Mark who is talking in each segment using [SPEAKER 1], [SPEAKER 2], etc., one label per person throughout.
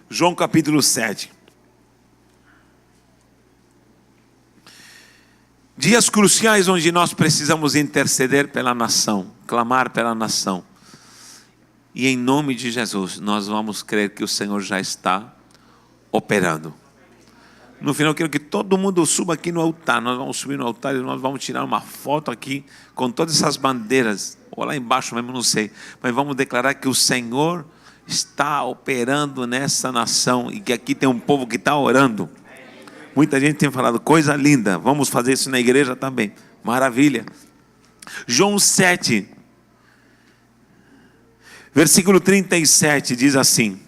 [SPEAKER 1] João capítulo 7. Dias cruciais onde nós precisamos interceder pela nação, clamar pela nação. E em nome de Jesus, nós vamos crer que o Senhor já está operando. No final, eu quero que todo mundo suba aqui no altar. Nós vamos subir no altar e nós vamos tirar uma foto aqui com todas essas bandeiras. Ou lá embaixo mesmo, não sei. Mas vamos declarar que o Senhor está operando nessa nação. E que aqui tem um povo que está orando. Muita gente tem falado, coisa linda. Vamos fazer isso na igreja também. Maravilha. João 7. Versículo 37 diz assim: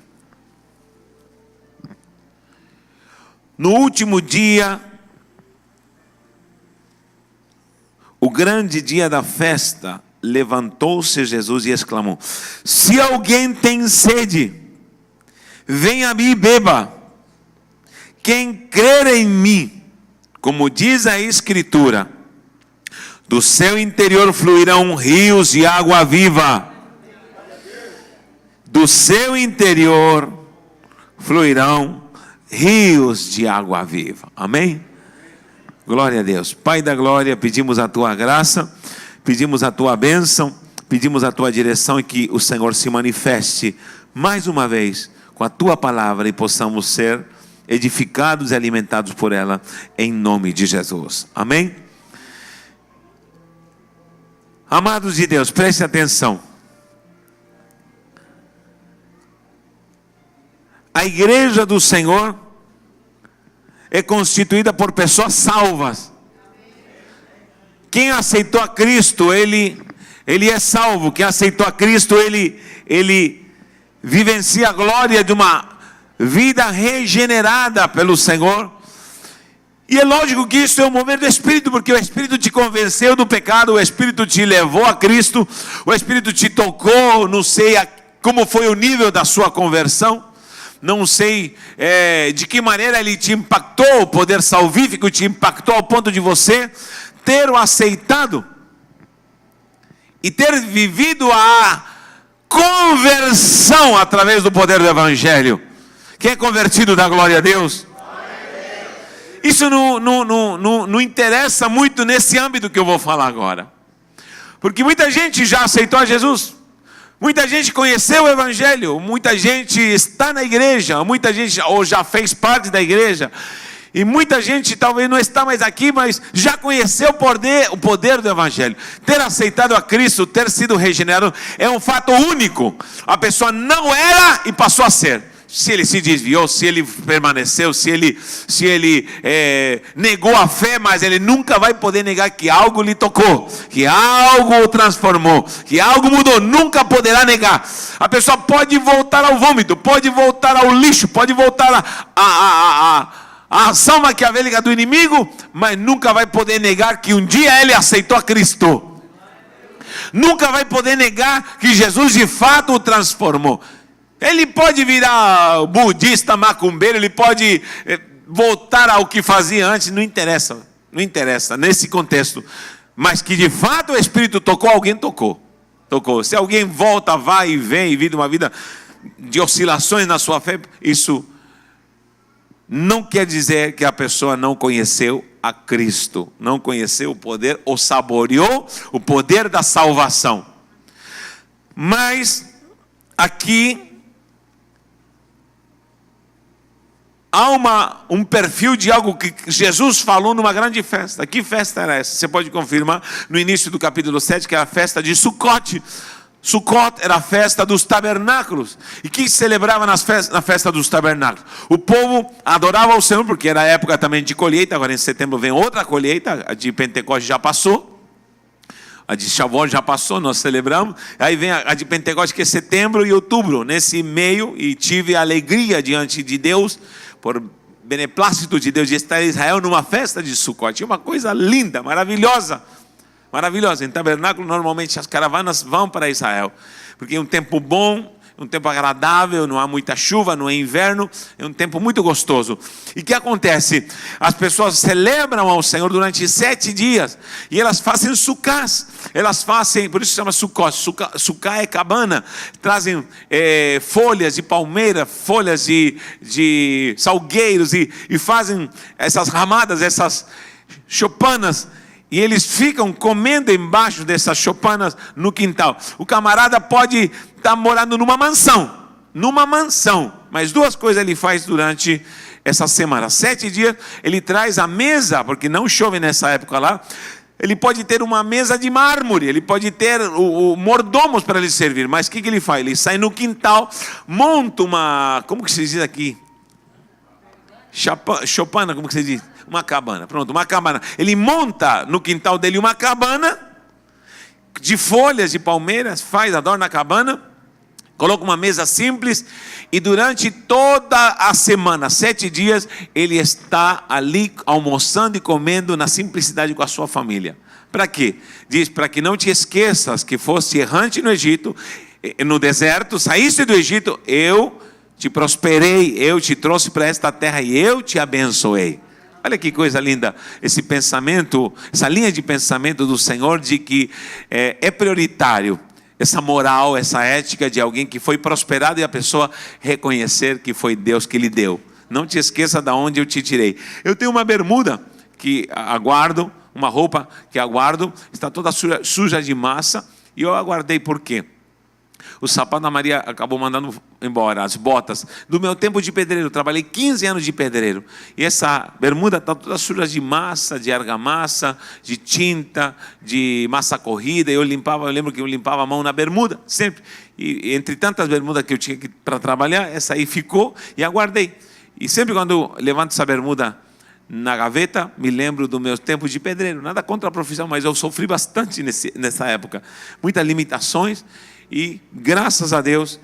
[SPEAKER 1] no último dia, o grande dia da festa, levantou-se Jesus e exclamou: se alguém tem sede, venha a mim e beba. Quem crer em mim, como diz a Escritura, do seu interior fluirão rios de água viva. Do seu interior fluirão rios de água viva. Amém? Glória a Deus. Pai da glória, pedimos a tua graça, pedimos a tua bênção, pedimos a tua direção e que o Senhor se manifeste mais uma vez com a tua palavra e possamos ser edificados e alimentados por ela, em nome de Jesus. Amém? Amados de Deus, preste atenção. A igreja do Senhor é constituída por pessoas salvas. Quem aceitou a Cristo, ele é salvo. Quem aceitou a Cristo, ele vivencia a glória de uma vida regenerada pelo Senhor. E é lógico que isso é um mover do Espírito, porque o Espírito te convenceu do pecado, o Espírito te levou a Cristo, o Espírito te tocou, não sei como foi o nível da sua conversão, não sei de que maneira ele te impactou, o poder salvífico te impactou ao ponto de você ter o aceitado e ter vivido a conversão através do poder do Evangelho. Quem é convertido dá glória a Deus? Isso não interessa muito nesse âmbito que eu vou falar agora, porque muita gente já aceitou a Jesus, muita gente conheceu o Evangelho, muita gente está na igreja, muita gente ou já fez parte da igreja, e muita gente talvez não está mais aqui, mas já conheceu o poder do Evangelho. Ter aceitado a Cristo, ter sido regenerado, é um fato único. A pessoa não era e passou a ser. Se ele se desviou, se ele permaneceu, se ele negou a fé, mas ele nunca vai poder negar que algo lhe tocou, que algo o transformou, que algo mudou, nunca poderá negar. A pessoa pode voltar ao vômito, pode voltar ao lixo, pode voltar a ação maquiavélica do inimigo, mas nunca vai poder negar que um dia ele aceitou a Cristo. Nunca vai poder negar que Jesus de fato o transformou. Ele pode virar budista, macumbeiro, ele pode voltar ao que fazia antes, não interessa nesse contexto. Mas que de fato o Espírito tocou, alguém tocou. Se alguém volta, vai e vem e vive uma vida de oscilações na sua fé, isso não quer dizer que a pessoa não conheceu a Cristo, não conheceu o poder, ou saboreou o poder da salvação. Mas aqui há um perfil de algo que Jesus falou numa grande festa. Que festa era essa? Você pode confirmar no início do capítulo 7, que é a festa de Sukkot. Sukkot era a festa dos tabernáculos. E que se celebrava na festa dos tabernáculos? O povo adorava o Senhor, porque era a época também de colheita. Agora em setembro vem outra colheita. A de Pentecostes já passou. A de Shavuot já passou, nós celebramos. Aí vem a de Pentecostes, que é setembro e outubro. Nesse meio, e tive a alegria diante de Deus, por beneplácito de Deus, de estar em Israel numa festa de Sukkot. Uma coisa linda, maravilhosa. Maravilhosa. Em tabernáculo, normalmente as caravanas vão para Israel, porque é um tempo bom, um tempo agradável, não há muita chuva, não é inverno, é um tempo muito gostoso. E o que acontece? As pessoas celebram ao Senhor durante 7 dias, e elas fazem sucás, elas fazem, por isso se chama sucós, sucá é cabana, trazem folhas de palmeira, folhas de salgueiros, e fazem essas ramadas, essas chopanas, e eles ficam comendo embaixo dessas chopanas no quintal. O camarada pode estar morando numa mansão, mas 2 coisas ele faz durante essa semana. 7 dias ele traz a mesa, porque não chove nessa época lá. Ele pode ter uma mesa de mármore, ele pode ter o mordomos para lhe servir, mas o que ele faz? Ele sai no quintal, monta uma, como que se diz aqui? Chopana, como que se diz? Uma cabana, pronto, uma cabana. Ele monta no quintal dele uma cabana de folhas de palmeiras, adorna a cabana, coloca uma mesa simples, e durante toda a semana, 7 dias, ele está ali almoçando e comendo na simplicidade com a sua família. Para quê? Diz, para que não te esqueças que fosse errante no Egito, no deserto, saíste do Egito, eu te prosperei, eu te trouxe para esta terra e eu te abençoei. Olha que coisa linda, esse pensamento, essa linha de pensamento do Senhor, de que é prioritário essa moral, essa ética de alguém que foi prosperado e a pessoa reconhecer que foi Deus que lhe deu. Não te esqueça de onde eu te tirei. Eu tenho uma bermuda que aguardo, uma roupa que aguardo, está toda suja de massa, e eu aguardei por quê? O sapato da Maria acabou mandando embora, as botas. Do meu tempo de pedreiro, trabalhei 15 anos de pedreiro. E essa bermuda está toda suja de massa, de argamassa, de tinta, de massa corrida. Eu lembro que eu limpava a mão na bermuda, sempre. E entre tantas bermudas que eu tinha para trabalhar, essa aí ficou e aguardei. E sempre quando eu levanto essa bermuda na gaveta, me lembro do meu tempo de pedreiro. Nada contra a profissão, mas eu sofri bastante nessa época. Muitas limitações. E graças a Deus,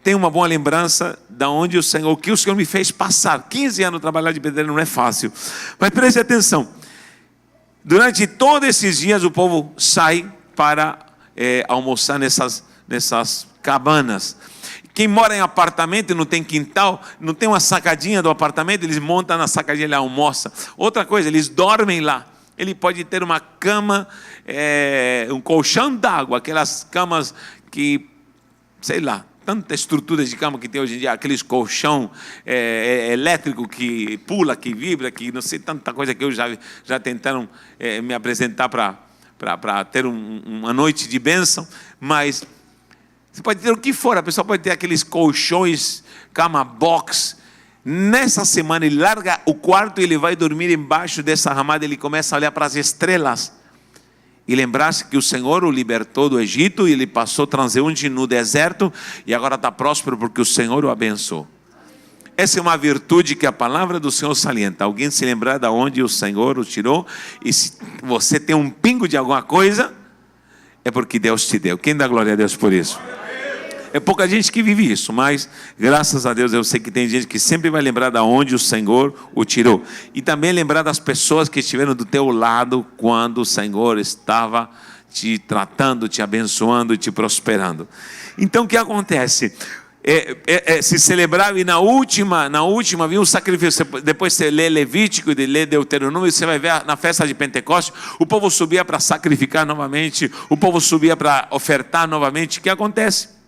[SPEAKER 1] tenho uma boa lembrança da onde o que o Senhor me fez passar. 15 anos trabalhar de pedreiro não é fácil. Mas preste atenção. Durante todos esses dias o povo sai para almoçar nessas cabanas. Quem mora em apartamento e não tem quintal, não tem uma sacadinha do apartamento, eles montam na sacadinha e almoçam. Outra coisa, eles dormem lá. Ele pode ter uma cama, um colchão d'água, aquelas camas que, sei lá, tanta estrutura de cama que tem hoje em dia, aqueles colchão elétrico que pula, que vibra, que não sei, tanta coisa que eu já tentaram me apresentar para ter uma noite de bênção, mas você pode ter o que for, a pessoa pode ter aqueles colchões, cama box. Nessa semana ele larga o quarto e ele vai dormir embaixo dessa ramada, ele começa a olhar para as estrelas e lembrar-se que o Senhor o libertou do Egito e ele passou transeunte no deserto e agora está próspero porque o Senhor o abençoou. Essa é uma virtude que a palavra do Senhor salienta. Alguém se lembrar de onde o Senhor o tirou, e se você tem um pingo de alguma coisa, é porque Deus te deu. Quem dá glória a Deus por isso? É pouca gente que vive isso, mas graças a Deus eu sei que tem gente que sempre vai lembrar de onde o Senhor o tirou. E também lembrar das pessoas que estiveram do teu lado quando o Senhor estava te tratando, te abençoando e te prosperando. Então o que acontece? Se celebrava, e na última havia um sacrifício. Depois você lê Levítico e lê Deuteronômio, você vai ver na festa de Pentecostes, o povo subia para sacrificar novamente, o povo subia para ofertar novamente. O que acontece?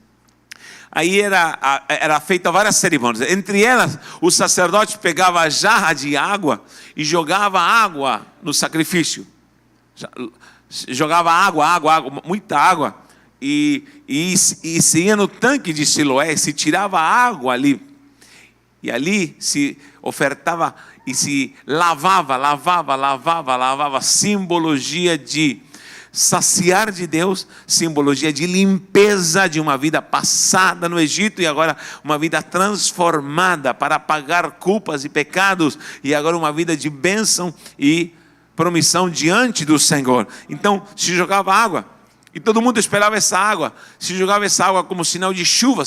[SPEAKER 1] Aí era feita várias cerimônias. Entre elas, o sacerdote pegava a jarra de água e jogava água no sacrifício. Jogava água, muita água. E se ia no tanque de Siloé, se tirava água ali. E ali se ofertava e se lavava. Simbologia de saciar de Deus, simbologia de limpeza de uma vida passada no Egito e agora uma vida transformada para apagar culpas e pecados e agora uma vida de bênção e promissão diante do Senhor. Então se jogava água e todo mundo esperava essa água, se jogava essa água como sinal de chuva,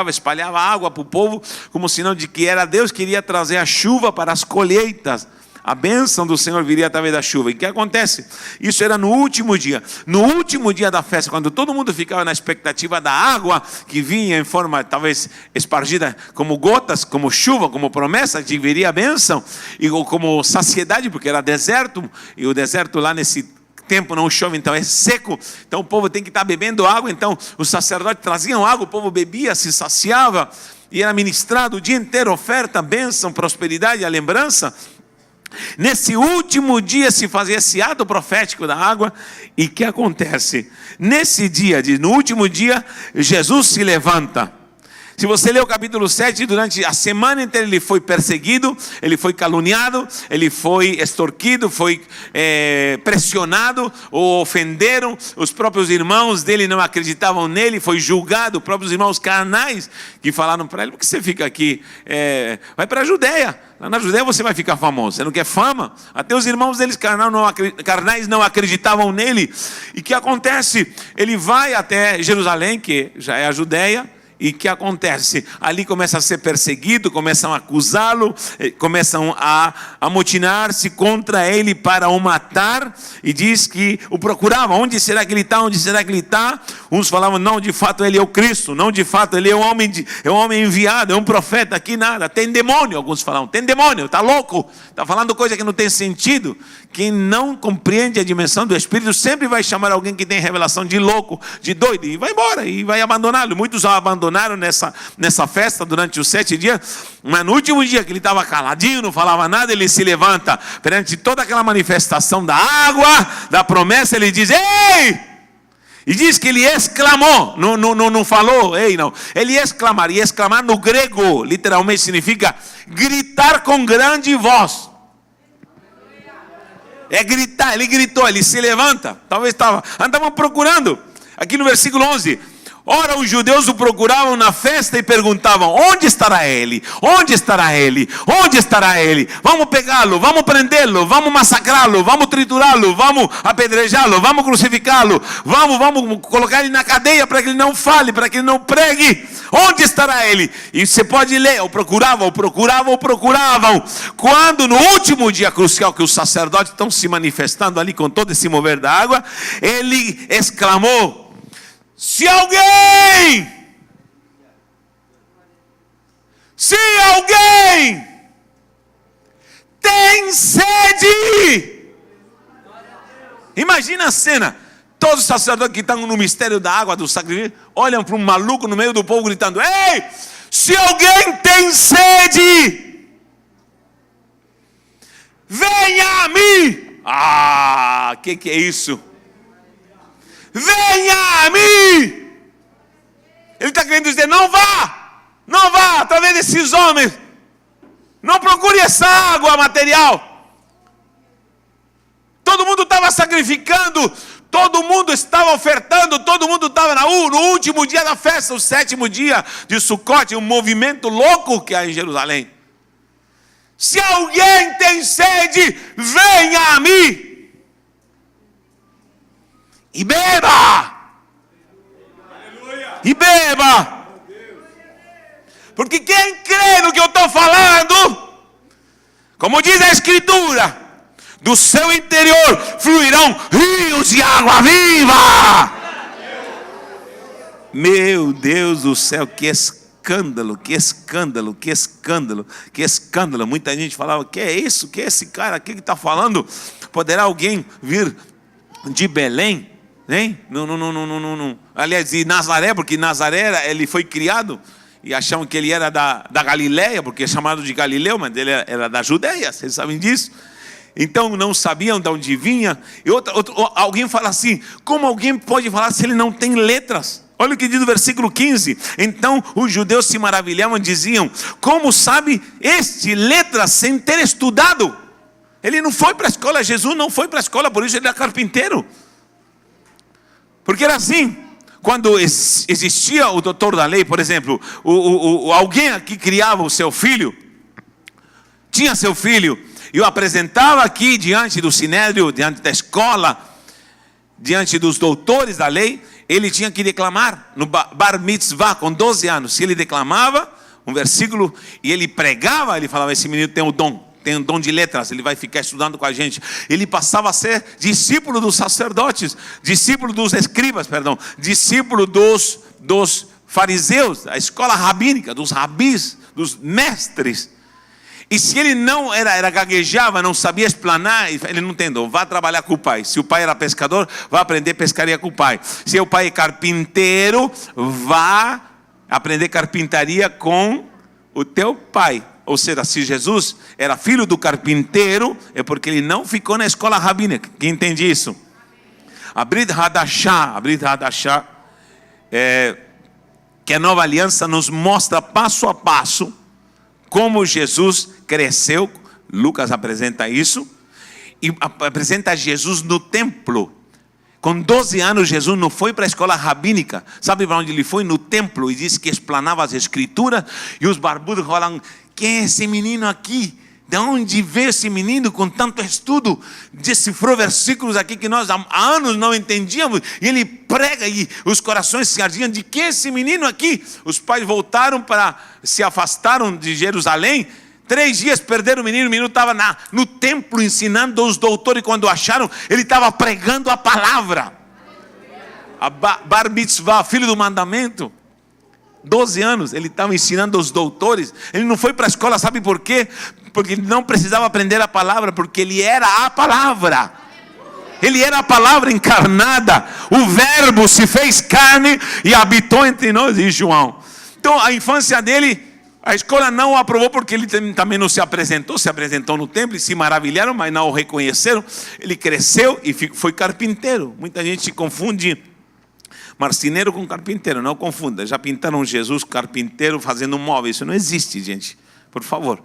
[SPEAKER 1] espalhava água para o povo como sinal de que era Deus que iria trazer a chuva para as colheitas. A bênção do Senhor viria através da chuva. E o que acontece? Isso era no último dia. No último dia da festa, quando todo mundo ficava na expectativa da água que vinha em forma talvez espargida como gotas, como chuva, como promessa, que viria a bênção, e como saciedade, porque era deserto, e o deserto lá nesse tempo não chove, então é seco, então o povo tem que estar bebendo água, então os sacerdotes traziam água, o povo bebia, se saciava, e era ministrado o dia inteiro, oferta, bênção, prosperidade, a lembrança. Nesse último dia se fazia esse ato profético da água. E o que acontece? Nesse dia, no último dia, Jesus se levanta. Se você ler o capítulo 7, durante a semana inteira ele foi perseguido, ele foi caluniado, ele foi extorquido, foi pressionado, o ofenderam, os próprios irmãos dele não acreditavam nele, foi julgado, os próprios irmãos carnais que falaram para ele: por que você fica aqui? Vai para a Judeia, lá na Judeia você vai ficar famoso, você não quer fama? Até os irmãos deles carnais não acreditavam nele. E o que acontece? Ele vai até Jerusalém, que já é a Judeia. E o que acontece? Ali começa a ser perseguido, começam a acusá-lo, começam a amotinar-se contra ele para o matar. E diz que o procuravam: onde será que ele está? Onde será que ele está? Uns falavam: não, de fato ele é o Cristo, não, de fato ele é um homem enviado, é um profeta. Aqui nada, tem demônio. Alguns falavam: tem demônio, está louco, está falando coisa que não tem sentido. Quem não compreende a dimensão do Espírito sempre vai chamar alguém que tem revelação de louco, de doido, e vai embora, e vai abandoná-lo. Muitos o abandonaram nessa festa durante os 7 dias, mas no último dia que ele estava caladinho, não falava nada, ele se levanta perante toda aquela manifestação da água, da promessa, ele diz: ei! E diz que ele exclamou, não falou ei não, ele exclamar, e exclamar no grego literalmente significa gritar com grande voz. É gritar, ele gritou, ele se levanta. Talvez andavam procurando. Aqui no versículo 11: ora, os judeus o procuravam na festa e perguntavam: onde estará ele? Onde estará ele? Onde estará ele? Vamos pegá-lo, vamos prendê-lo, vamos massacrá-lo, vamos triturá-lo, vamos apedrejá-lo, vamos crucificá-lo, vamos colocar ele na cadeia para que ele não fale, para que ele não pregue. Onde estará ele? E você pode ler: o procuravam. Quando no último dia crucial, que os sacerdotes estão se manifestando ali com todo esse mover da água, ele exclamou: se alguém tem sede, imagina a cena, todos os sacerdotes que estão no mistério da água, do sacrifício, olham para um maluco no meio do povo gritando: ei, se alguém tem sede, venha a mim. Que é isso? Venha a mim. Ele está querendo dizer: não vá através desses homens, não procure essa água material. Todo mundo estava sacrificando, todo mundo estava ofertando, todo mundo estava no último dia da festa, o 7º dia de Sucote, um movimento louco que há em Jerusalém. Se alguém tem sede, venha a mim e beba. E beba. Porque quem crê no que eu estou falando, como diz a Escritura, do seu interior fluirão rios de água viva. Meu Deus do céu, que escândalo, que escândalo, que escândalo, que escândalo. Muita gente falava: que é isso, que é esse cara aqui que está falando? Poderá alguém vir de Belém? Hein? Não. Aliás, de Nazaré, porque Nazaré ele foi criado, e achavam que ele era da Galileia, porque é chamado de Galileu, mas ele era da Judeia, vocês sabem disso? Então não sabiam de onde vinha. E alguém fala assim: como alguém pode falar se ele não tem letras? Olha o que diz o versículo 15: então os judeus se maravilhavam e diziam: como sabe este letras sem ter estudado? Ele não foi para a escola, Jesus não foi para a escola, por isso ele era carpinteiro. Porque era assim, quando existia o doutor da lei, por exemplo, alguém que criava o seu filho, tinha seu filho, e o apresentava aqui diante do sinédrio, diante da escola, diante dos doutores da lei, ele tinha que declamar no bar mitzvah com 12 anos. Se ele declamava um versículo e ele pregava, ele falava: esse menino tem o dom, tem um dom de letras, ele vai ficar estudando com a gente. Ele passava a ser discípulo dos sacerdotes, discípulo dos escribas, discípulo dos fariseus, a escola rabínica, dos rabis, dos mestres. E se ele não era gaguejava, não sabia explanar, ele não entendeu. Vá trabalhar com o pai. Se o pai era pescador, vá aprender pescaria com o pai. Se o pai é carpinteiro, vá aprender carpintaria com o teu pai. Ou seja, se Jesus era filho do carpinteiro, é porque ele não ficou na escola rabínica. Quem entende isso? A Brit Hadashah, que a nova aliança nos mostra passo a passo como Jesus cresceu. Lucas apresenta isso, e apresenta Jesus no templo. Com 12 anos Jesus não foi para a escola rabínica. Sabe para onde ele foi? No templo. E disse que explanava as escrituras. E os barbudos falaram: quem é esse menino aqui? De onde veio esse menino com tanto estudo? Decifrou versículos aqui que nós há anos não entendíamos. E ele prega e os corações se ardiam. De quem é esse menino aqui? Os pais voltaram se afastaram de Jerusalém. 3 dias perderam o menino estava no templo ensinando os doutores. Quando acharam, ele estava pregando a palavra. A Bar Mitzvah, filho do mandamento. 12 anos, ele estava ensinando os doutores. Ele não foi para a escola, sabe por quê? Porque ele não precisava aprender a palavra, porque ele era a palavra. Ele era a palavra encarnada. O verbo se fez carne e habitou entre nós, diz João. Então a infância dele, a escola não o aprovou, porque ele também não se apresentou no templo e se maravilharam, mas não o reconheceram. Ele cresceu e foi carpinteiro. Muita gente confunde marceneiro com carpinteiro, não confunda. Já pintaram Jesus carpinteiro fazendo móveis. Isso não existe, gente, por favor.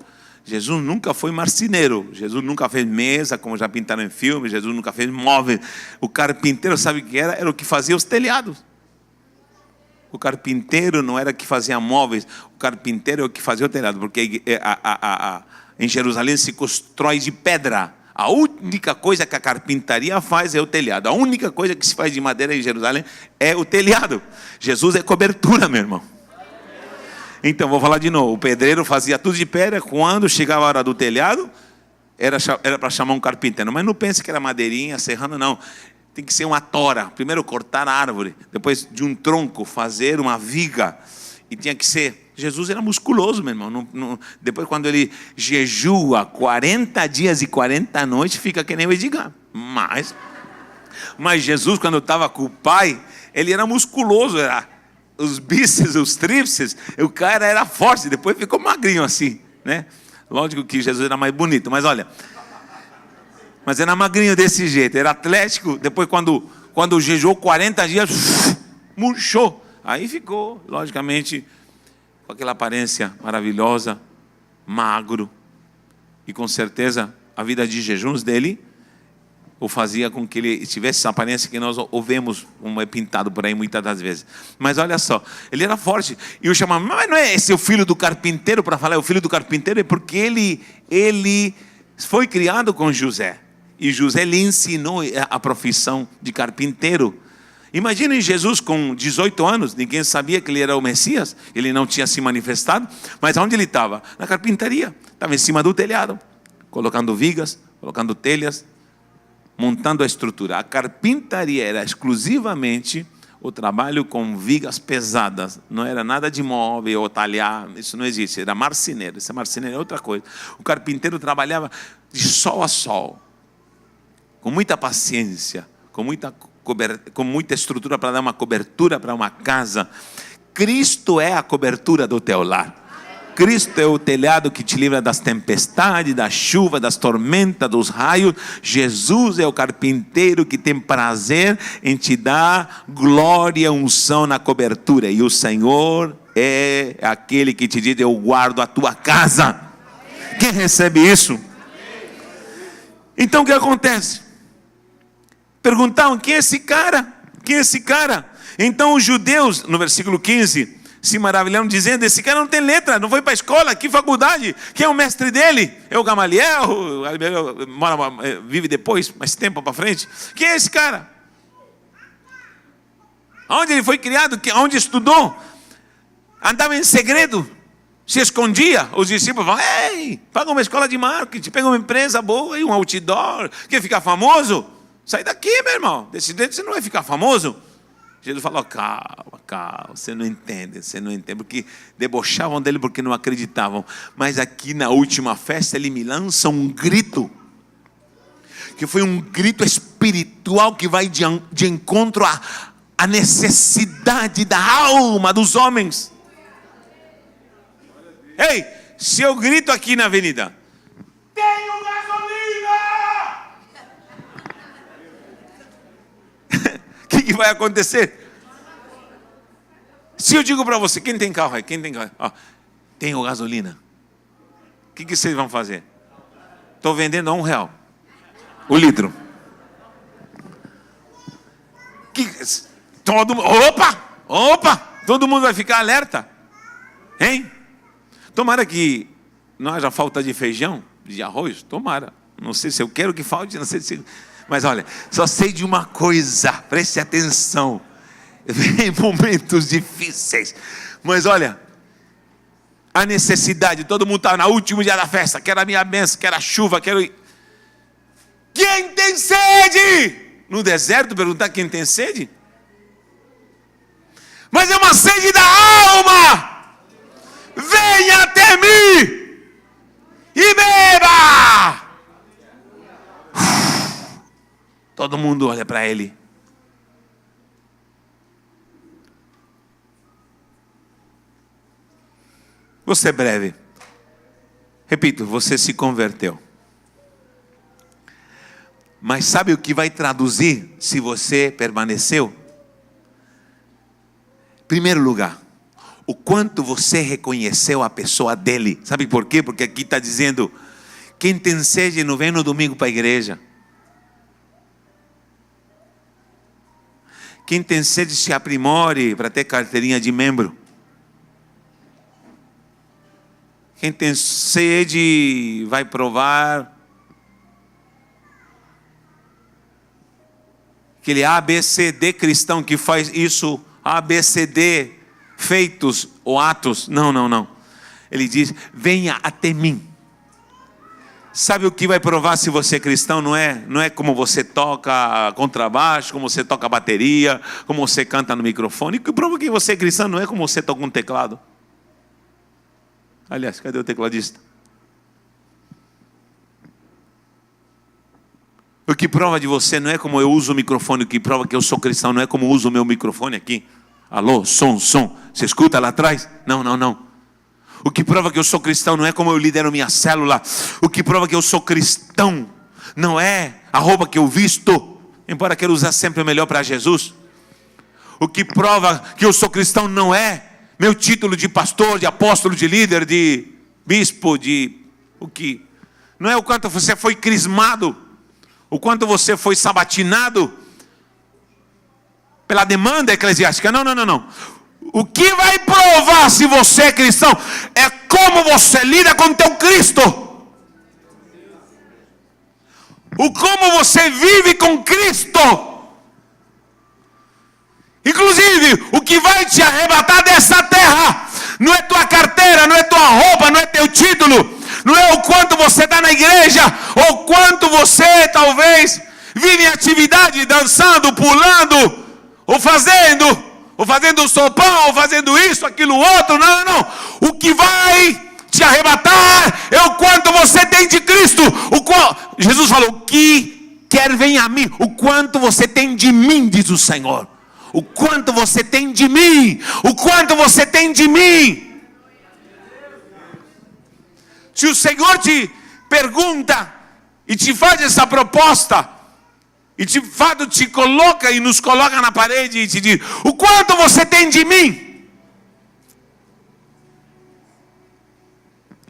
[SPEAKER 1] Jesus nunca foi marceneiro. Jesus nunca fez mesa, como já pintaram em filmes. Jesus nunca fez móveis. O carpinteiro, sabe o que era? Era o que fazia os telhados. O carpinteiro não era o que fazia móveis. O carpinteiro é o que fazia o telhado. Porque em Jerusalém se constrói de pedra. A única coisa que a carpintaria faz é o telhado. A única coisa que se faz de madeira em Jerusalém é o telhado. Jesus é cobertura, meu irmão. Então, vou falar de novo. O pedreiro fazia tudo de pedra. Quando chegava a hora do telhado, era para chamar um carpinteiro. Mas não pense que era madeirinha, serrano, não. Tem que ser uma tora. Primeiro cortar a árvore. Depois de um tronco fazer uma viga. E tinha que ser... Jesus era musculoso, meu irmão. Depois, quando ele jejua 40 dias e 40 noites, fica que nem o Edgar. Mas Jesus, quando estava com o pai, ele era musculoso. Era os bíceps, os tríceps. O cara era forte. Depois ficou magrinho assim, né? Lógico que Jesus era mais bonito. Mas olha... Mas era magrinho desse jeito. Era atlético. Depois, quando jejuou 40 dias, murchou. Aí ficou, logicamente... com aquela aparência maravilhosa, magro, e com certeza a vida de jejuns dele o fazia com que ele tivesse essa aparência que nós o vemos, como é pintado por aí muitas das vezes. Mas olha só, ele era forte, e eu chamava, mas não é esse o filho do carpinteiro? Para falar, o filho do carpinteiro é porque ele foi criado com José, e José lhe ensinou a profissão de carpinteiro. Imaginem Jesus com 18 anos, ninguém sabia que ele era o Messias, ele não tinha se manifestado, mas onde ele estava? Na carpintaria, estava em cima do telhado, colocando vigas, colocando telhas, montando a estrutura. A carpintaria era exclusivamente o trabalho com vigas pesadas, não era nada de móvel ou talhar, isso não existe, era marceneiro. Esse marceneiro é outra coisa. O carpinteiro trabalhava de sol a sol, com muita paciência, com muita estrutura para dar uma cobertura para uma casa. Cristo é a cobertura do teu lar. Cristo é o telhado que te livra das tempestades, da chuva, das tormentas, dos raios. Jesus é o carpinteiro que tem prazer em te dar glória e unção na cobertura. E o Senhor é aquele que te diz: eu guardo a tua casa. Quem recebe isso? Então o que acontece? Perguntaram: quem é esse cara? Quem é esse cara? Então os judeus, no versículo 15, se maravilharam dizendo: esse cara não tem letra, não foi para a escola, que faculdade? Quem é o mestre dele? É o Gamaliel? Vive depois, mais tempo para frente. Quem é esse cara? Onde ele foi criado? Onde estudou? Andava em segredo. Se escondia. Os discípulos falavam: ei, paga uma escola de marketing, pega uma empresa boa e um outdoor. Quer ficar famoso? Sai daqui, meu irmão. Desse jeito você não vai ficar famoso. Jesus falou: calma, você não entende. Porque debochavam dele porque não acreditavam. Mas aqui na última festa ele me lança um grito. Que foi um grito espiritual que vai de encontro à necessidade da alma dos homens. Ei, se eu grito aqui na avenida: tenho gasolina! O que vai acontecer? Se eu digo para você: quem tem carro aí? Quem tem carro? Ó, tenho gasolina. O que vocês vão fazer? Estou vendendo a R$1 o litro. Opa! Todo mundo vai ficar alerta. Hein? Tomara que não haja falta de feijão, de arroz. Tomara. Não sei se eu quero que falte, não sei se... Mas olha, só sei de uma coisa. Preste atenção. Vem momentos difíceis. Mas olha, a necessidade. Todo mundo está no último dia da festa. Quero a minha bênção, quero a chuva, quero... Quem tem sede? No deserto perguntar quem tem sede? Mas é uma sede da alma. Venha até mim e beba. Todo mundo olha para ele. Vou ser breve. Repito, você se converteu. Mas sabe o que vai traduzir se você permaneceu? Primeiro lugar, o quanto você reconheceu a pessoa dele. Sabe por quê? Porque aqui está dizendo: quem tem sede não vem no domingo para a igreja. Quem tem sede se aprimore para ter carteirinha de membro. Quem tem sede vai provar aquele ABCD cristão que faz isso, ABCD, feitos ou atos. Não. Ele diz: venha até mim. Sabe o que vai provar se você é cristão? Não é como você toca contrabaixo, como você toca bateria, como você canta no microfone. O que prova que você é cristão não é como você toca um teclado. Aliás, cadê o tecladista? O que prova de você não é como eu uso o microfone. O que prova que eu sou cristão não é como eu uso o meu microfone aqui. Alô, som. Você escuta lá atrás? Não. O que prova que eu sou cristão não é como eu lidero minha célula. O que prova que eu sou cristão não é a roupa que eu visto, embora quero usar sempre o melhor para Jesus. O que prova que eu sou cristão não é meu título de pastor, de apóstolo, de líder, de bispo, não é o quanto você foi crismado, o quanto você foi sabatinado pela demanda eclesiástica. Não. O que vai provar se você é cristão é como você lida com teu Cristo. O como você vive com Cristo. Inclusive, o que vai te arrebatar dessa terra não é tua carteira, não é tua roupa, não é teu título, não é o quanto você dá na igreja, ou quanto você talvez vive em atividade, dançando, pulando, ou fazendo sopão, ou fazendo isso, aquilo, outro. Não. O que vai te arrebatar é o quanto você tem de Cristo. Jesus falou: o que quer vem a mim, o quanto você tem de mim, diz o Senhor. O quanto você tem de mim, o quanto você tem de mim. Se o Senhor te pergunta e te faz essa proposta, e de fato te coloca e nos coloca na parede e te diz: o quanto você tem de mim,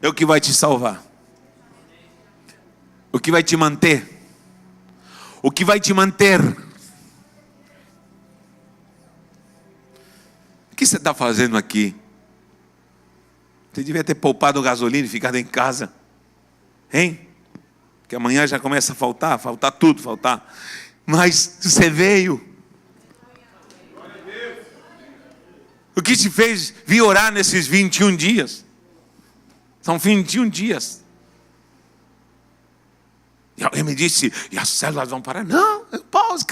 [SPEAKER 1] é o que vai te salvar, o que vai te manter, o que vai te manter. O que você está fazendo aqui? Você devia ter poupado gasolina e ficado em casa, hein? Porque amanhã já começa a faltar tudo. Mas você veio. O que te fez vir orar nesses 21 dias? São 21 dias. E alguém me disse, e as células vão parar? Não, pausa,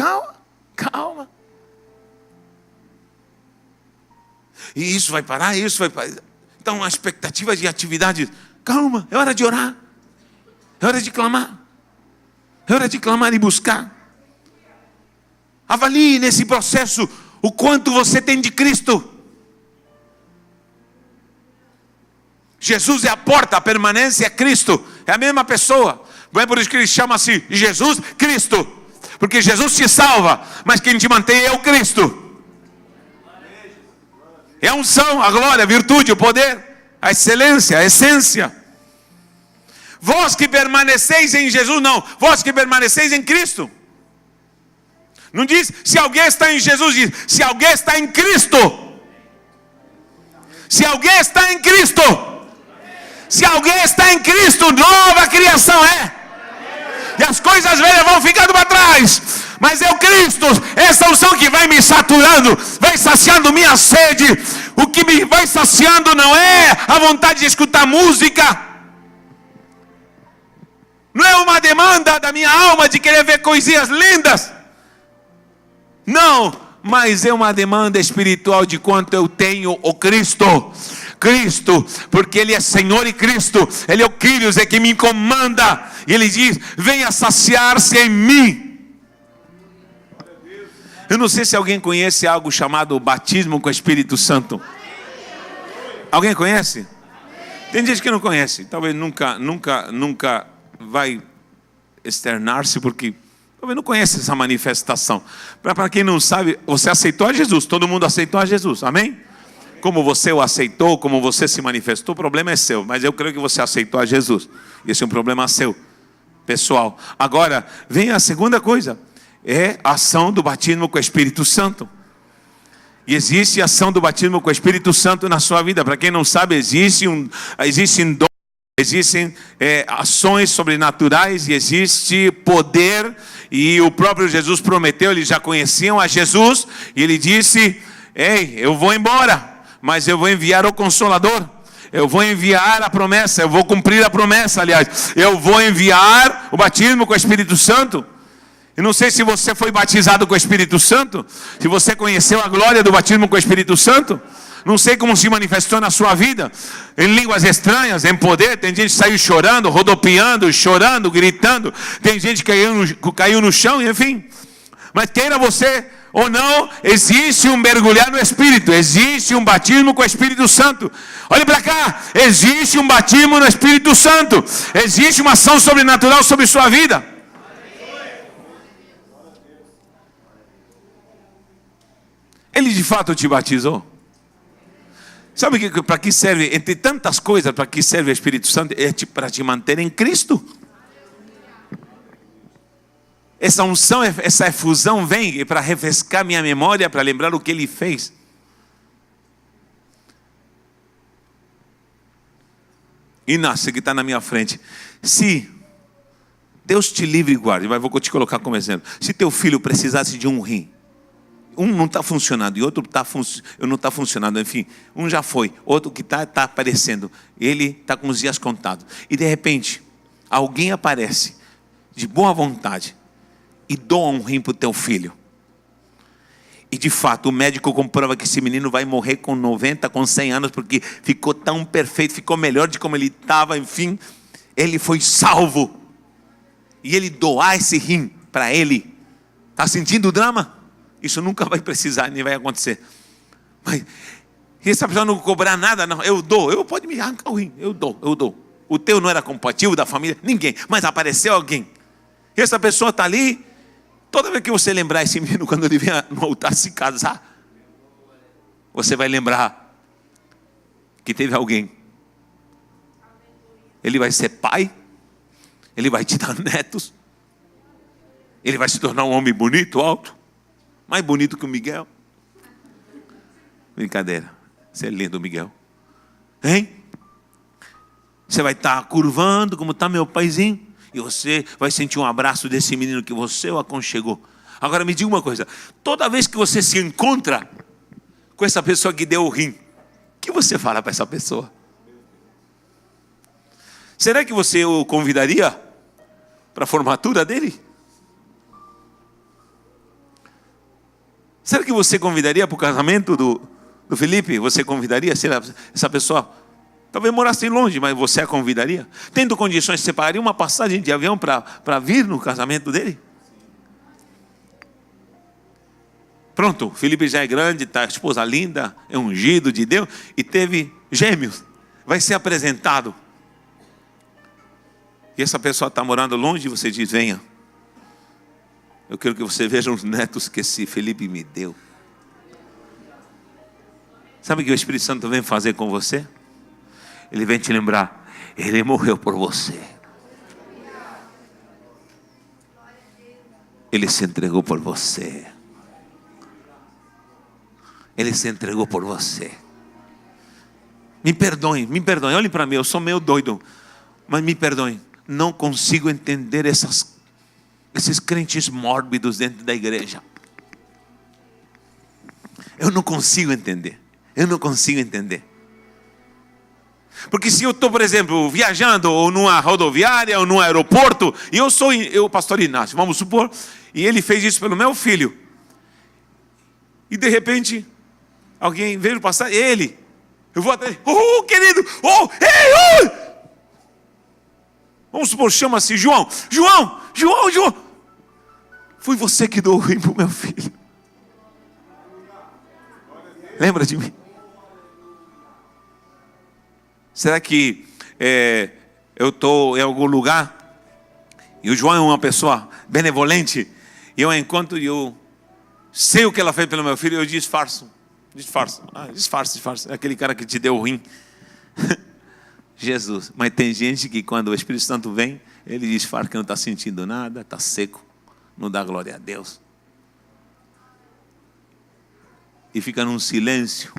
[SPEAKER 1] calma. E isso vai parar, isso vai parar. Então, a expectativa de atividade, calma, é hora de orar. É hora de clamar. É hora de clamar e buscar. Avalie nesse processo o quanto você tem de Cristo. Jesus é a porta, a permanência é Cristo. É a mesma pessoa. Não é por isso que ele chama-se Jesus Cristo. Porque Jesus te salva, mas quem te mantém é o Cristo. É a unção, a glória, a virtude, o poder, a excelência, a essência. Vós que permaneceis em Jesus, não. Vós que permaneceis em Cristo. Não diz se alguém está em Jesus, diz se alguém está em Cristo. Se alguém está em Cristo. Se alguém está em Cristo, nova criação é. E as coisas velhas vão ficando para trás. Mas é o Cristo, essa unção que vai me saturando, vai saciando minha sede. O que me vai saciando não é a vontade de escutar música. Não é uma demanda da minha alma de querer ver coisinhas lindas. Não, mas é uma demanda espiritual de quanto eu tenho o Cristo. Cristo, porque Ele é Senhor e Cristo, Ele é o Kyrios, é quem me comanda. E Ele diz, venha saciar-se em mim. Eu não sei se alguém conhece algo chamado batismo com o Espírito Santo. Alguém conhece? Tem gente que não conhece, talvez nunca vai externar-se, porque talvez não conhece essa manifestação. Para quem não sabe, você aceitou a Jesus, todo mundo aceitou a Jesus, amém? Como você o aceitou, como você se manifestou, o problema é seu, mas eu creio que você aceitou a Jesus. Esse é um problema seu, pessoal. Agora, vem a segunda coisa, é a ação do batismo com o Espírito Santo. E existe a ação do batismo com o Espírito Santo na sua vida. Para quem não sabe, existem dons, existem ações sobrenaturais e existe poder. E o próprio Jesus prometeu, eles já conheciam a Jesus, e ele disse, ei, eu vou embora, mas eu vou enviar o Consolador. Eu vou enviar a promessa, eu vou cumprir a promessa, aliás. Eu vou enviar o batismo com o Espírito Santo. Eu não sei se você foi batizado com o Espírito Santo, se você conheceu a glória do batismo com o Espírito Santo. Não sei como se manifestou na sua vida, em línguas estranhas, em poder. Tem gente que saiu chorando, rodopiando, chorando, gritando. Tem gente que caiu no chão, enfim. Mas queira você ou não, existe um mergulhar no Espírito, existe um batismo com o Espírito Santo. Olhe para cá, existe um batismo no Espírito Santo, existe uma ação sobrenatural sobre sua vida. Ele de fato te batizou. Sabe para que serve, entre tantas coisas, para que serve o Espírito Santo? É para te manter em Cristo. Essa unção, essa efusão vem para refrescar minha memória, para lembrar o que Ele fez. Inácio, que está na minha frente. Se Deus te livre e guarde, vou te colocar como exemplo. Se teu filho precisasse de um rim, um não está funcionando e outro não está funcionando, enfim, um já foi, outro que está aparecendo, ele está com os dias contados. E de repente, alguém aparece de boa vontade e doa um rim para o teu filho. E de fato, o médico comprova que esse menino vai morrer com 90, com 100 anos, porque ficou tão perfeito, ficou melhor de como ele estava, enfim, ele foi salvo. E ele doar esse rim para ele, está sentindo o drama? Isso nunca vai precisar, nem vai acontecer. Mas essa pessoa não cobrar nada, não. Eu dou, pode me arrancar o rim, eu dou. O teu não era compatível, da família, ninguém. Mas apareceu alguém. E essa pessoa está ali. Toda vez que você lembrar esse menino, quando ele vier no altar se casar, você vai lembrar que teve alguém. Ele vai ser pai, ele vai te dar netos, ele vai se tornar um homem bonito, alto, mais bonito que o Miguel. Brincadeira, você é lindo, Miguel. Hein? Você vai estar curvando como está meu paizinho. E você vai sentir um abraço desse menino que você o aconchegou. Agora me diga uma coisa. Toda vez que você se encontra com essa pessoa que deu o rim, o que você fala para essa pessoa? Será que você o convidaria para a formatura dele? Será que você convidaria para o casamento do Felipe? Você convidaria? Se essa pessoa talvez morasse longe, mas você a convidaria? Tendo condições, você pagaria uma passagem de avião para vir no casamento dele? Pronto, Felipe já é grande, está a esposa linda, é ungido de Deus e teve gêmeos. Vai ser apresentado. E essa pessoa está morando longe e você diz: venha. Eu quero que você veja os netos que esse Felipe me deu. Sabe o que o Espírito Santo vem fazer com você? Ele vem te lembrar: ele morreu por você. Ele se entregou por você. Ele se entregou por você. Me perdoem, olhem para mim, eu sou meio doido, mas me perdoem, não consigo entender esses crentes mórbidos dentro da igreja. Eu não consigo entender. Porque se eu estou, por exemplo, viajando, ou numa rodoviária, ou num aeroporto, e eu sou o pastor Inácio, vamos supor, e ele fez isso pelo meu filho, e de repente alguém veio passar, eu vou até, querido, ei, vamos supor, chama-se João, foi você que deu o rim para o meu filho. Lembra de mim? Será que eu estou em algum lugar e o João é uma pessoa benevolente e eu encontro e eu sei o que ela fez pelo meu filho e eu disfarço. Disfarça. É aquele cara que te deu o rim. Jesus. Mas tem gente que quando o Espírito Santo vem, ele disfarça que não está sentindo nada, está seco, não dá glória a Deus. E fica num silêncio.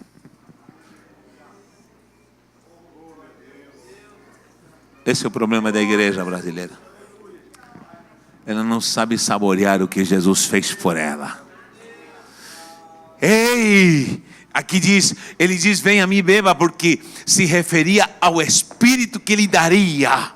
[SPEAKER 1] Esse é o problema da igreja brasileira. Ela não sabe saborear o que Jesus fez por ela. Ei! Aqui diz, ele diz: venha a mim e beba, porque se referia ao Espírito que lhe daria.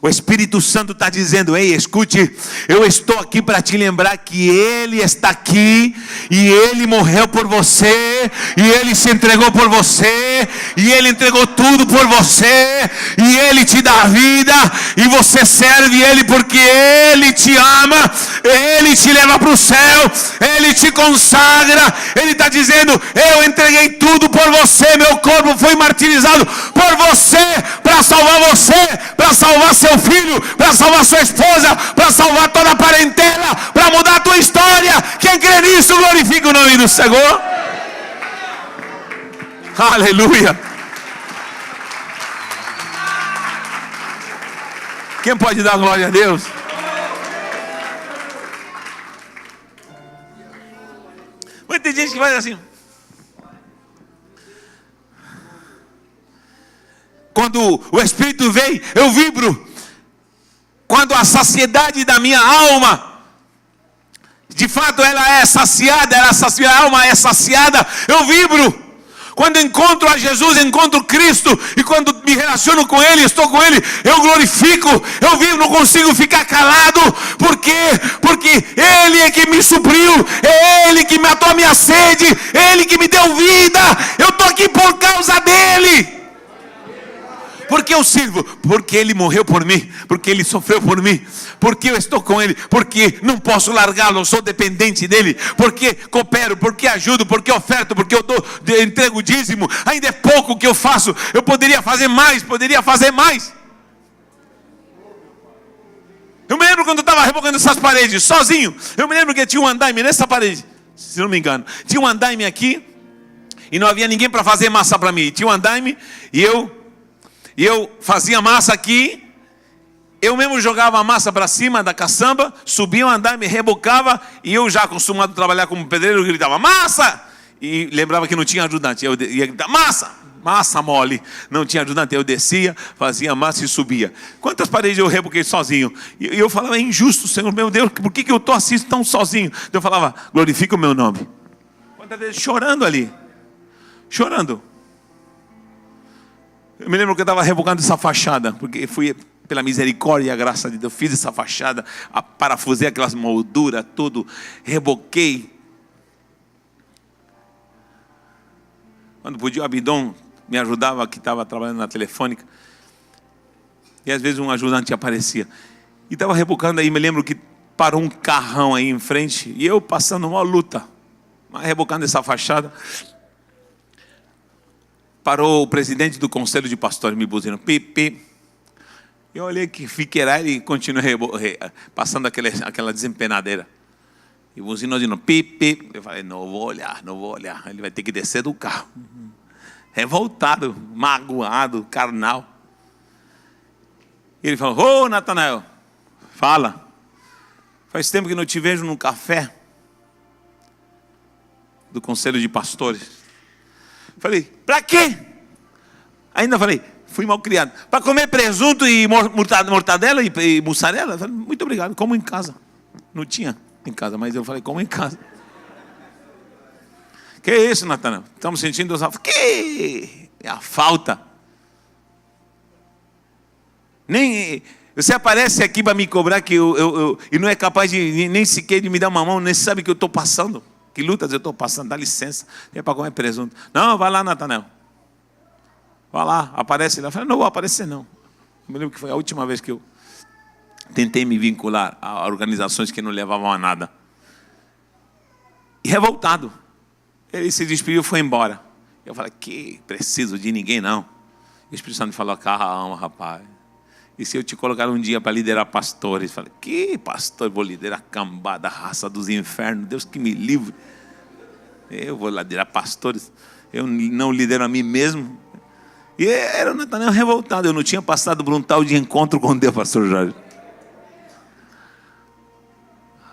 [SPEAKER 1] O Espírito Santo está dizendo: ei, escute, eu estou aqui para te lembrar que Ele está aqui, e Ele morreu por você, e Ele se entregou por você, e Ele entregou tudo por você, e Ele te dá vida, e você serve Ele porque Ele te ama, Ele te leva para o céu, Ele te consagra. Ele está dizendo: eu entreguei tudo por você, meu corpo foi martirizado por você, para salvar você, para salvar seu filho, para salvar sua esposa, para salvar toda a parentela, para mudar a tua história. Quem crê nisso, glorifica o nome do Senhor. Aleluia. Quem pode dar glória a Deus? Mas tem gente que faz assim. Quando o Espírito vem, eu vibro. Quando a saciedade da minha alma, de fato ela é saciada, a alma é saciada, eu vibro. Quando encontro a Jesus, encontro Cristo, e quando me relaciono com Ele, estou com Ele, eu glorifico, eu vivo, não consigo ficar calado. Por quê? Porque Ele é que me supriu, é Ele que matou a minha sede, é Ele que me deu vida, eu estou aqui por causa dEle. Porque eu sirvo? Porque Ele morreu por mim, porque Ele sofreu por mim, porque eu estou com Ele, porque não posso largá-lo, eu sou dependente dEle, porque coopero, porque ajudo, porque oferto, porque eu entrego o dízimo. Ainda é pouco que eu faço, eu poderia fazer mais. Eu me lembro quando eu estava rebocando essas paredes, sozinho, eu me lembro que tinha um andaime nessa parede, se não me engano, tinha um andaime aqui, e não havia ninguém para fazer massa para mim, tinha um andaime, e eu fazia massa aqui, eu mesmo jogava a massa para cima da caçamba, subia o andaime, rebocava, e eu já acostumado a trabalhar como pedreiro, eu gritava: massa! E lembrava que não tinha ajudante, eu ia gritar: massa mole, não tinha ajudante, eu descia, fazia massa e subia. Quantas paredes eu reboquei sozinho? E eu falava: é injusto, Senhor, meu Deus, por que eu estou assim tão sozinho? Eu falava: glorifica o meu nome. Quantas vezes chorando ali, chorando. Eu me lembro que eu estava rebocando essa fachada, porque fui, pela misericórdia e a graça de Deus, fiz essa fachada, parafusei aquelas molduras, tudo, reboquei. Quando podia, o Abidão me ajudava, que estava trabalhando na telefônica. E às vezes um ajudante aparecia. E estava rebocando aí, me lembro que parou um carrão aí em frente, e eu passando uma luta, mas rebocando essa fachada. Parou o presidente do conselho de pastores, me buzinou, pipi. Eu olhei que fiquei lá e continuei passando aquela desempenadeira. E buzinou de novo, pipi. Eu falei, não vou olhar. Ele vai ter que descer do carro. Revoltado, magoado, carnal. E ele falou, ô Natanael, fala. Faz tempo que não te vejo num café do conselho de pastores. Falei, para quê? Ainda falei, fui mal criado. Para comer presunto e mortadela e mussarela? Falei, muito obrigado, como em casa. Não tinha em casa, mas eu falei, como em casa. Que é isso, Natanael? Estamos sentindo essa... Que é a falta. Nem... Você aparece aqui para me cobrar que e não é capaz de nem sequer de me dar uma mão, nem sabe o que eu estou passando. Que lutas eu estou passando, dá licença. É para comer presunto. Não, vai lá, Natanael. Vai lá, aparece lá. Eu falei, não vou aparecer não. Eu me lembro que foi a última vez que eu tentei me vincular a organizações que não levavam a nada. E revoltado. Ele se despediu e foi embora. Eu falei, que preciso de ninguém não. E o Espírito Santo me falou, calma, rapaz. E se eu te colocar um dia para liderar pastores? Eu falei, que pastor? Eu vou liderar a cambada, a raça dos infernos. Deus que me livre. Eu vou liderar pastores. Eu não lidero a mim mesmo. E era o Natanael revoltado. Eu não tinha passado por um tal de encontro com Deus, pastor Jorge.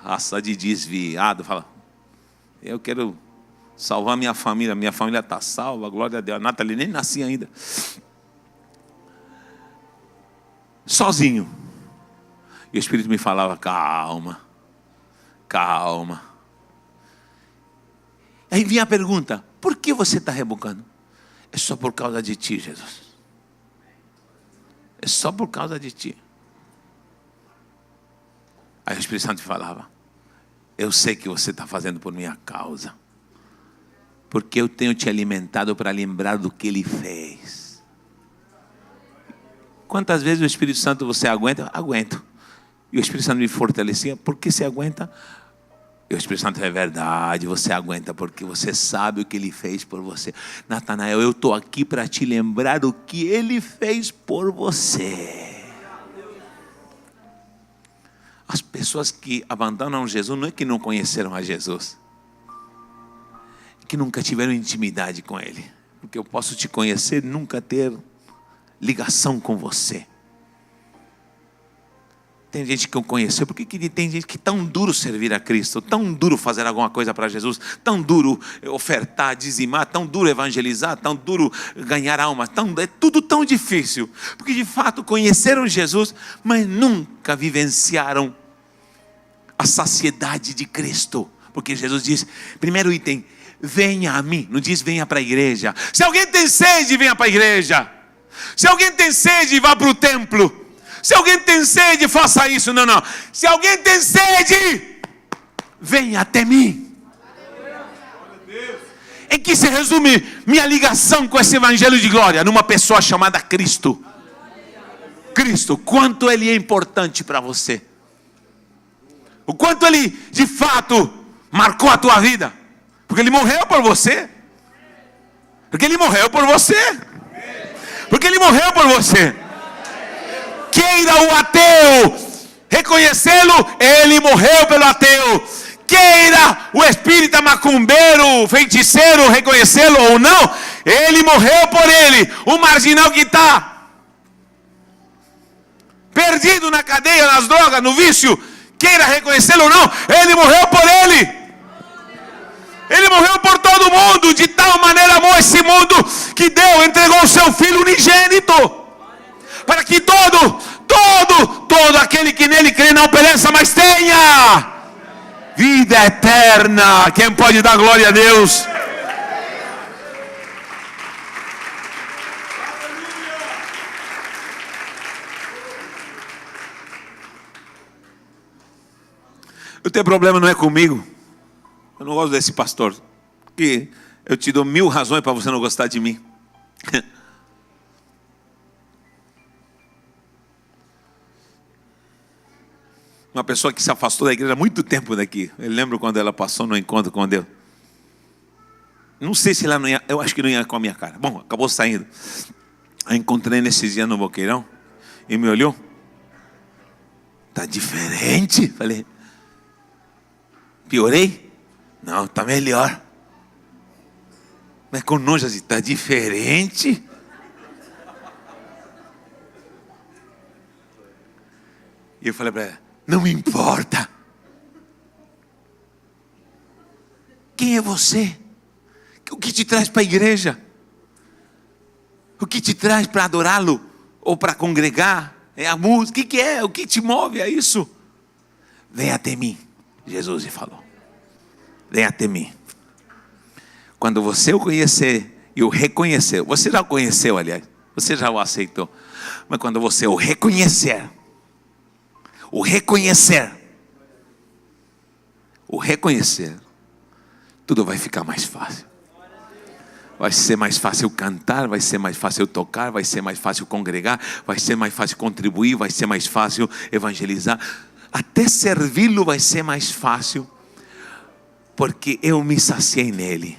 [SPEAKER 1] Raça de desviado. Fala, eu quero salvar minha família. Minha família está salva, glória a Deus. A Nathalie nem nascia ainda. Sozinho. E o Espírito me falava, calma. Aí vinha a pergunta, por que você está rebocando? É só por causa de ti, Jesus. É só por causa de ti. Aí o Espírito Santo falava, eu sei que você está fazendo por minha causa. Porque eu tenho te alimentado para lembrar do que Ele fez. Quantas vezes o Espírito Santo você aguenta? Aguento. E o Espírito Santo me fortalecia. Por que você aguenta? E o Espírito Santo é verdade. Você aguenta porque você sabe o que Ele fez por você. Natanael, eu estou aqui para te lembrar do que Ele fez por você. As pessoas que abandonam Jesus não é que não conheceram a Jesus. É que nunca tiveram intimidade com Ele. Porque eu posso te conhecer e nunca ter ligação com você. Tem gente que eu conheci, porque tem gente que é tão duro servir a Cristo, tão duro fazer alguma coisa para Jesus, tão duro ofertar, dizimar, tão duro evangelizar, tão duro ganhar almas, é tudo tão difícil, porque de fato conheceram Jesus, mas nunca vivenciaram a saciedade de Cristo, porque Jesus diz, primeiro item, venha a mim, não diz venha para a igreja. Se alguém tem sede, venha para a igreja. Se alguém tem sede, vá para o templo. Se alguém tem sede, faça isso. Não. Se alguém tem sede, venha até mim. Em que se resume minha ligação com esse evangelho de glória? Numa pessoa chamada Cristo. Cristo, quanto Ele é importante para você. O quanto Ele, de fato, marcou a tua vida. Porque Ele morreu por você. Porque Ele morreu por você. Porque Ele morreu por você. Queira o ateu reconhecê-lo, Ele morreu pelo ateu. Queira o espírita macumbeiro, feiticeiro reconhecê-lo ou não, Ele morreu por ele. O marginal que está perdido na cadeia, nas drogas, no vício, queira reconhecê-lo ou não, Ele morreu por ele. Ele morreu por todo mundo, de tal maneira amou esse mundo, que deu, entregou o seu Filho unigênito, para que todo aquele que nele crê não pereça, mas tenha vida eterna. Quem pode dar glória a Deus? O teu problema não é comigo. Eu não gosto desse pastor. Que eu te dou 1000 razões para você não gostar de mim. Uma pessoa que se afastou da igreja há muito tempo daqui. Eu lembro quando ela passou no encontro com Deus. Não sei se ela não ia, eu acho que não ia com a minha cara. Bom, acabou saindo. Eu encontrei nesses dias no Boqueirão e me olhou. Tá diferente? Falei, piorei? Não, tá melhor. Mas com nojo assim, tá diferente? E eu falei para ela, não me importa. Quem é você? O que te traz para a igreja? O que te traz para adorá-lo? Ou para congregar? É a música? O que é? O que te move a isso? Venha até mim, Jesus lhe falou. Venha até mim. Quando você o conhecer e o reconhecer, você já o conheceu, aliás, você já o aceitou. Mas quando você o reconhecer, tudo vai ficar mais fácil. Vai ser mais fácil cantar, vai ser mais fácil tocar, vai ser mais fácil congregar, vai ser mais fácil contribuir, vai ser mais fácil evangelizar. Até servi-lo vai ser mais fácil, porque eu me saciei nele.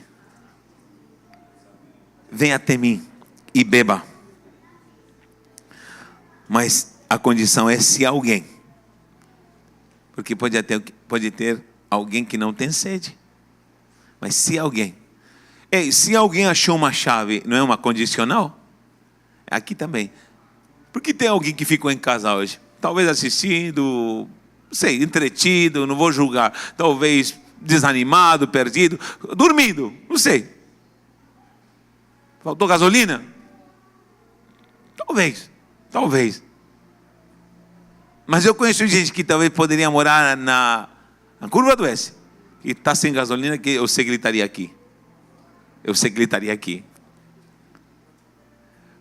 [SPEAKER 1] Venha até mim e beba. Mas a condição é se alguém, porque pode ter alguém que não tem sede, mas se alguém. Ei, se alguém achou uma chave, não é uma condicional? Aqui também. Por que tem alguém que ficou em casa hoje? Talvez assistindo, não sei, entretido, não vou julgar. Talvez desanimado, perdido, dormindo, não sei. Faltou gasolina? Talvez. Mas eu conheço gente que talvez poderia morar na curva do S, que está sem gasolina, que eu sei que ele estaria aqui.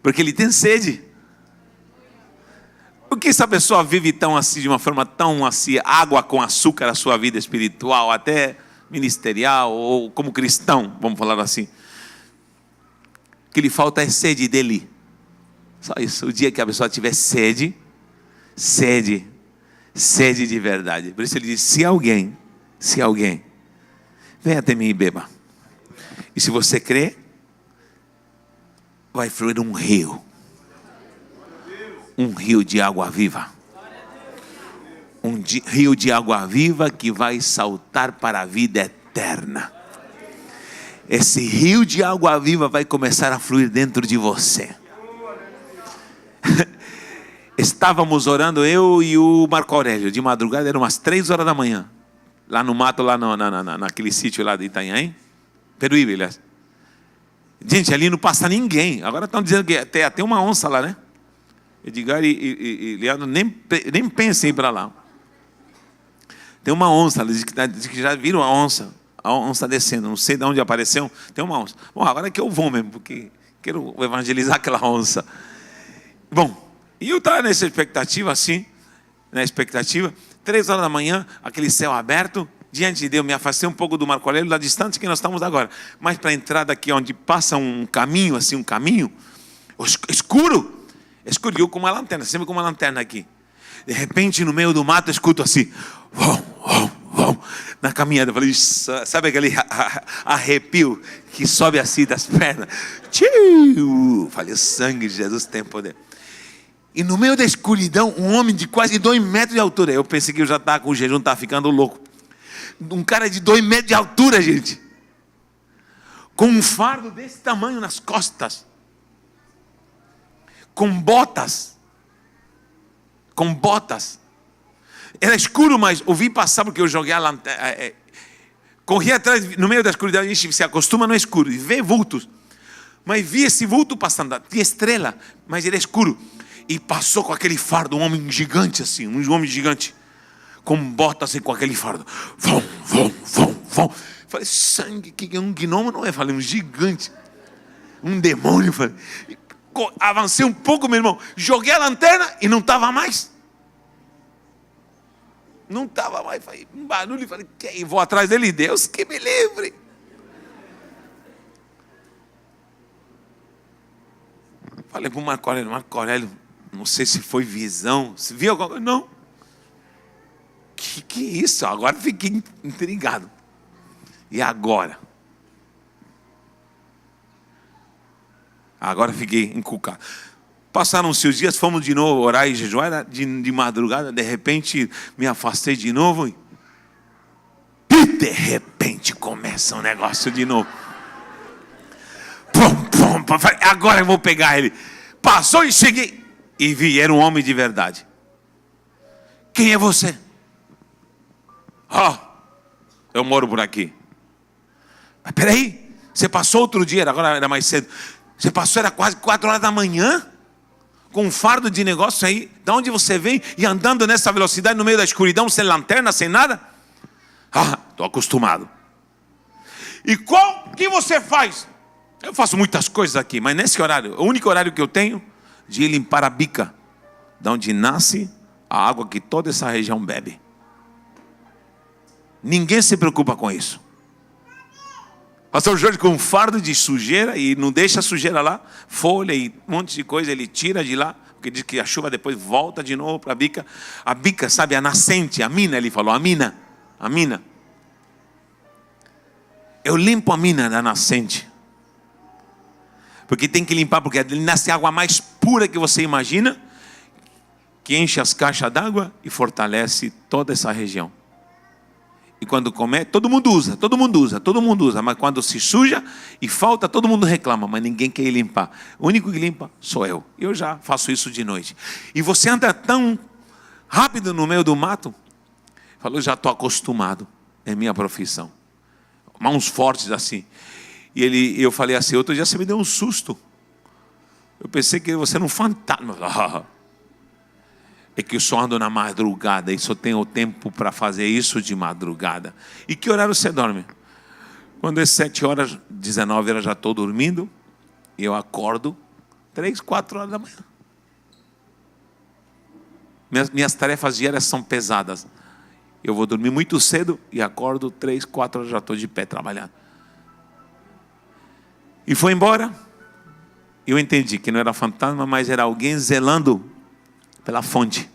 [SPEAKER 1] Porque ele tem sede. Por que essa pessoa vive tão assim, de uma forma tão assim, água com açúcar a sua vida espiritual, até ministerial, ou como cristão, vamos falar assim? O que lhe falta é sede dele. Só isso. O dia que a pessoa tiver sede de verdade. Por isso ele diz, se alguém, venha até mim e beba. E se você crê, vai fluir um rio de água viva. Rio de água viva que vai saltar para a vida eterna. Esse rio de água viva vai começar a fluir dentro de você. Estávamos orando, eu e o Marco Aurélio, de madrugada, eram umas 3 horas da manhã. Lá no mato, lá naquele sítio lá de Itanhaém. Peruíbe, aliás. Gente, ali não passa ninguém. Agora estão dizendo que tem uma onça lá, né? Edgar e Leandro nem pensem em ir para lá. Tem uma onça, diz que já viram a onça descendo, não sei de onde apareceu, tem uma onça. Bom, agora é que eu vou mesmo, porque quero evangelizar aquela onça. Bom, e eu estava nessa expectativa assim, 3 horas da manhã, aquele céu aberto, diante de Deus, me afastei um pouco do Marco Aurélio, da distância que nós estamos agora, mas para a entrada aqui, onde passa um caminho, escuro, eu com uma lanterna, sempre com uma lanterna aqui. De repente, no meio do mato, eu escuto assim, vão, na caminhada. Eu falei, sabe aquele arrepio que sobe assim das pernas? Falei, o sangue de Jesus tem poder. E no meio da escuridão, um homem de quase 2 metros de altura. Eu pensei que eu já estava com o jejum, estava ficando louco. Um cara de 2 metros de altura, gente. Com um fardo desse tamanho nas costas. Com botas. Era escuro, mas ouvi passar porque eu joguei a lanterna. Corri atrás, no meio da escuridão, a gente se acostuma no escuro e vê vultos. Mas vi esse vulto passando, tinha estrela, mas era escuro. E passou com aquele fardo, um homem gigante assim, com botas assim, com aquele fardo. Vão. Falei, sangue, que é um gnomo, não é? Falei, um gigante, um demônio. Falei, avancei um pouco, meu irmão, joguei a lanterna e não estava mais. Não estava mais, falei, um barulho, falei, e vou atrás dele, Deus que me livre. Falei para o Marco Aurélio, não sei se foi visão, se viu alguma coisa? Não. Que é isso? Agora fiquei intrigado. E agora? Agora fiquei encucado. Passaram-se os dias, fomos de novo orar e jejuar de madrugada, de repente me afastei de novo e de repente começa um negócio de novo. Agora eu vou pegar ele. Passou e cheguei e vi, era um homem de verdade. Quem é você? Eu moro por aqui. Mas peraí, você passou outro dia, agora era mais cedo. Você passou, era quase 4 horas da manhã, com um fardo de negócio aí. De onde você vem? E andando nessa velocidade no meio da escuridão, sem lanterna, sem nada? Estou acostumado. E qual que você faz? Eu faço muitas coisas aqui, mas nesse horário, o único horário que eu tenho de ir limpar a bica, de onde nasce a água que toda essa região bebe. Ninguém se preocupa com isso. Pastor Jorge com um fardo de sujeira e não deixa a sujeira lá, folha e um monte de coisa, ele tira de lá, porque diz que a chuva depois volta de novo para a bica. A bica, sabe, a nascente, a mina, ele falou, a mina. Eu limpo a mina da nascente. Porque tem que limpar, porque ali nasce a água mais pura que você imagina, que enche as caixas d'água e fortalece toda essa região. E quando comer, todo mundo usa, mas quando se suja e falta, todo mundo reclama, mas ninguém quer ir limpar. O único que limpa sou eu. Eu já faço isso de noite. E você anda tão rápido no meio do mato, falou, já estou acostumado, é minha profissão. Mãos fortes assim. E eu falei assim, outro dia você me deu um susto. Eu pensei que você era um fantasma. É que eu só ando na madrugada e só tenho tempo para fazer isso de madrugada. E que horário você dorme? Quando é 7 horas, 19 horas já estou dormindo. E eu acordo 3, 4 horas da manhã. Minhas tarefas diárias são pesadas. Eu vou dormir muito cedo e acordo 3, 4 horas já estou de pé trabalhando. E foi embora. Eu entendi que não era fantasma, mas era alguém zelando pela fonte.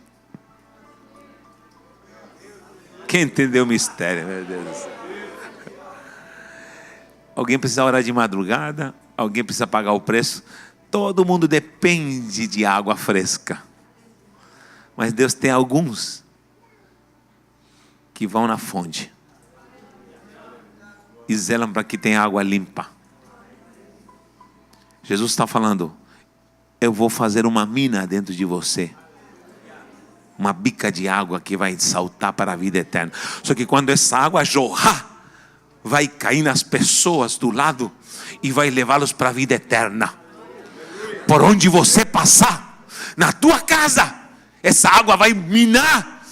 [SPEAKER 1] Quem entendeu o mistério, meu Deus? Alguém precisa orar de madrugada, alguém precisa pagar o preço. Todo mundo depende de água fresca. Mas Deus tem alguns que vão na fonte e zelam para que tenha água limpa. Jesus está falando, eu vou fazer uma mina dentro de você. Uma bica de água que vai saltar para a vida eterna. Só que quando essa água jorrar, vai cair nas pessoas do lado e vai levá-los para a vida eterna. Por onde você passar, na tua casa, essa água vai minar.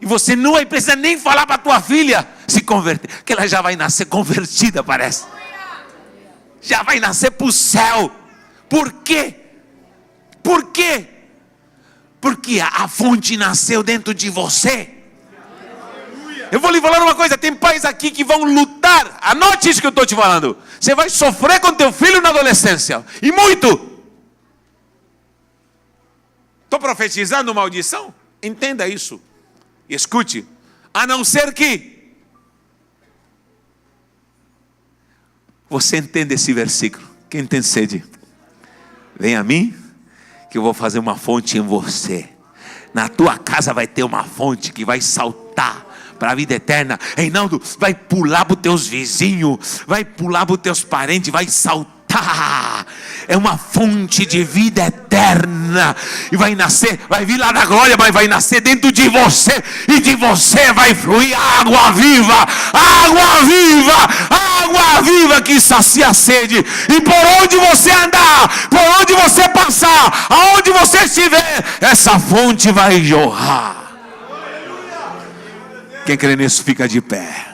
[SPEAKER 1] E você não vai precisar nem falar para a tua filha se converter, porque ela já vai nascer convertida, parece. Já vai nascer para o céu. Por quê? Por quê? Porque a fonte nasceu dentro de você. Eu vou lhe falar uma coisa, tem pais aqui que vão lutar. Anote isso que eu estou te falando. Você vai sofrer com teu filho na adolescência. E muito. Estou profetizando maldição? Entenda isso. E escute. A não ser que você entenda esse versículo. Quem tem sede? Vem a mim, que eu vou fazer uma fonte em você. Na tua casa vai ter uma fonte que vai saltar para a vida eterna. Reinaldo, vai pular para os teus vizinhos, vai pular para os teus parentes, vai saltar. É uma fonte de vida eterna. E vai nascer, vai vir lá na glória, mas vai nascer dentro de você. E de você vai fluir água viva. Água viva. Água viva que sacia a sede. E por onde você andar, por onde você passar, aonde você estiver, essa fonte vai jorrar. Quem crê nisso fica de pé.